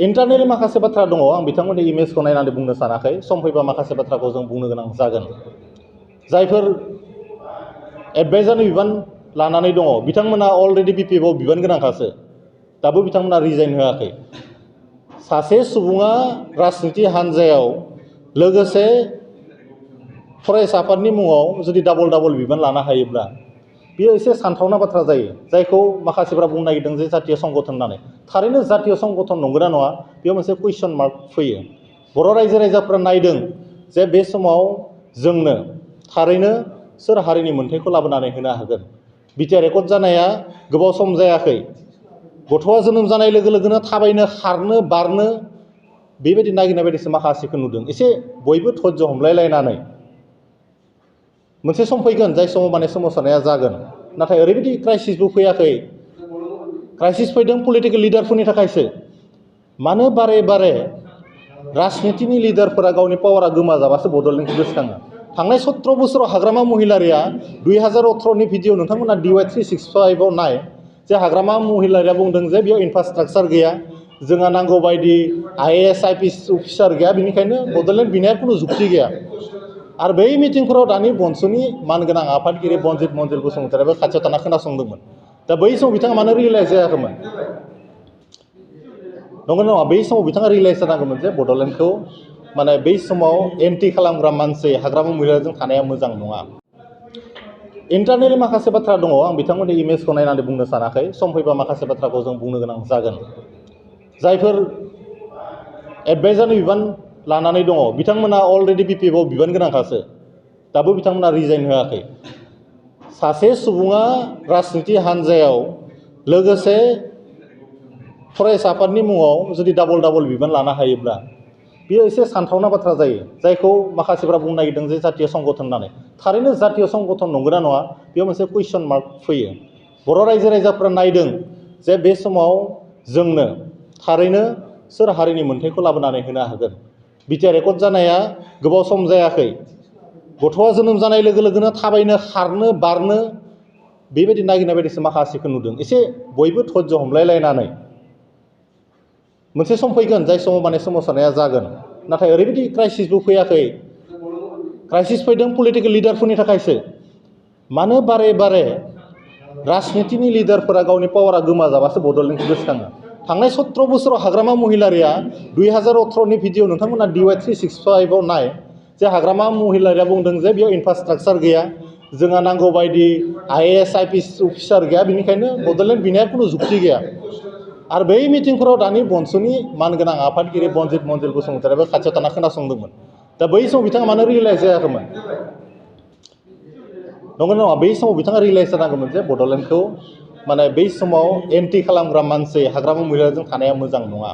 इन्टारनेटनि माखासे बाथ्रा दङ आं बिथांमोननि इमेजखौ नायनानै बुंनो सानाखै सम फैबा माखासे बाथ्राखौ जों बुंनो गोनां जागोन जायफोर एडभाइजारनि बिबान लानानै दङ बिथांमोना अलरेडि बिपिएफआव बिबान गोनांखासो दाबो बिथांमोना रिजाइन होआखै सासे सुबुङा राजनिति हान्जायाव लोगोसे फरायसा आफादनि मुङाव जुदि डाबल बिबान लानो हायोब्ला बेयो एसे सानथावना बाथ्रा जायो जायखौ माखासेफ्रा बुंनो नागिरदों जे जातीय संगठन होननानै थारैनो जातीय संगठन नंगौना नङा बेयाव मोनसे कुइसन मार्क फैयो बर' रायजो राजाफ्रा नायदों जे बे समाव जोंनो थारैनो सोर हारिनि मोन्थायखौ लाबोनानै होनो हागोन बिटिआर रेकर्ड जानाया गोबाव सम जायाखै गथ'आ जोनोम जानाय लोगो लोगोनो थाबायनो खारनो बारनो बेबायदि नागिरनाय बायदिसो माखासेखौ नुदों एसे बयबो धैर्य हमलायलायनानै मोनसे सम फैगोन जाय समाव माने सोमावसारनाया जागोन नाथाय ओरैबायदि क्राइसिसबो फैयाखै क्राइसिस फैदों पलिटिकेल लिडारफोरनि थाखायसो मानो बारे बारे राजनितिनि लिडारफोरा गावनि पावारा गोमाजाबासो बड'लेण्डखौ गोसोखाङो थांनाय 17 बोसोराव हाग्रामा महिलारिया 2018नि भिडिअ नोंथांमोना DY 365 आव नाय जे हाग्रामा महिलारिया बुंदों जे बेयाव इनफ्रास्ट्राक्चार गैया जोंहा नांगौ बायदि IAS IPS अफिसार गैया बेनिखायनो बड'लेण्ड बिनाया खुनु जुक्ति गैया आरो बै मिटिंफोराव दानि बंस'नि मानगोनां आफादगिरि बनजित मन्जिल बसुमतारियाबो खाथियाव थाना खोनासंदोंमोन दा बै समाव बिथाङा मानो रियेलाइज जायाखैमोन नंगौ नङा बै समाव बिथाङा रियेलाइज जानांगौमोन जे बड'लेण्डखौ माने बै समाव एन्टि खालामग्रा मानसि हाग्रामा महिलारिजों थानाया मोजां नङा इन्टारनेटनि माखासे बाथ्रा दङ आं बिथांमोननि इमेजखौ नायनानै बुंनो सानाखै सम फैबा माखासे बाथ्राखौ जों बुंनो गोनां जागोन जायफोर एडभाइजारनि बिबान लानानै दङ बिथांमोना अलरेडि बिपिएफआव बिबान गोनांखासो दाबो बिथांमोना रिजाइन होआखै सासे सुबुङा राजनिति हान्जायाव लोगोसे फरायसा आफादनि मुङाव जुदि डाबल बिबान लानो हायोब्ला बेयो एसे सानथावना बाथ्रा जायो जायखौ माखासेफ्रा बुंनो नागिरदों जे जातीय संगठन होननानै थारैनो जातीय संगठन नंगौना नङा बेयाव मोनसे कुइसन मार्क फैयो बर' रायजो राजाफ्रा नायदों जे बे समाव जोंनो थारैनो सोर हारिनि मोन्थायखौ लाबोनानै होनो हागोन बिटिआर रेकर्ड जानाया गोबाव सम जायाखै गथ'आ जोनोम जानाय लोगो लोगोनो थाबायनो खारनो बारनो बेबायदि नागिरनाय बायदिसो माखासेखौ नुदों एसे बयबो धैर्य हमलायलायनानै मोनसे सम फैगोन जाय समाव माने सोमावसारनाया जागोन नाथाय ओरैबायदि क्राइसिसबो फैयाखै क्राइसिस फैदों पलिटिकेल लिडारफोरनि थाखायसो मानो बारे बारे राजनितिनि लिडारफोरा गावनि पावारा गोमाजाबासो बड'लेण्डखौ गोसोखाङो थांनाय 17 बोसोराव हाग्रामा महिलारिया 2018नि भिडिअ नोंथांमोना DY 365 आव नाय जे हाग्रामा महिलारिया बुंदों जे बेयाव इनफ्रास्ट्राक्चार गैया जोंहा नांगौ बायदि IAS IPS अफिसार गैया बेनिखायनो बड'लेण्ड बिनाया खुनु जुक्ति गैया आरो बै मिटिंफोराव दानि बंस'नि मानगोनां आफादगिरि बनजित मन्जिल बसुमतारियाबो खाथियाव थाना खोनासंदोंमोन दा बै समाव बिथाङा मानो रियेलाइज जायाखैमोन नंगौ नङा बै समाव बिथाङा रियेलाइज जानांगौमोन जे बड'लेण्डखौ माने बै समाव एन्टि खालामग्रा मानसि हाग्रामा महिलारिजों थानाया मोजां नङा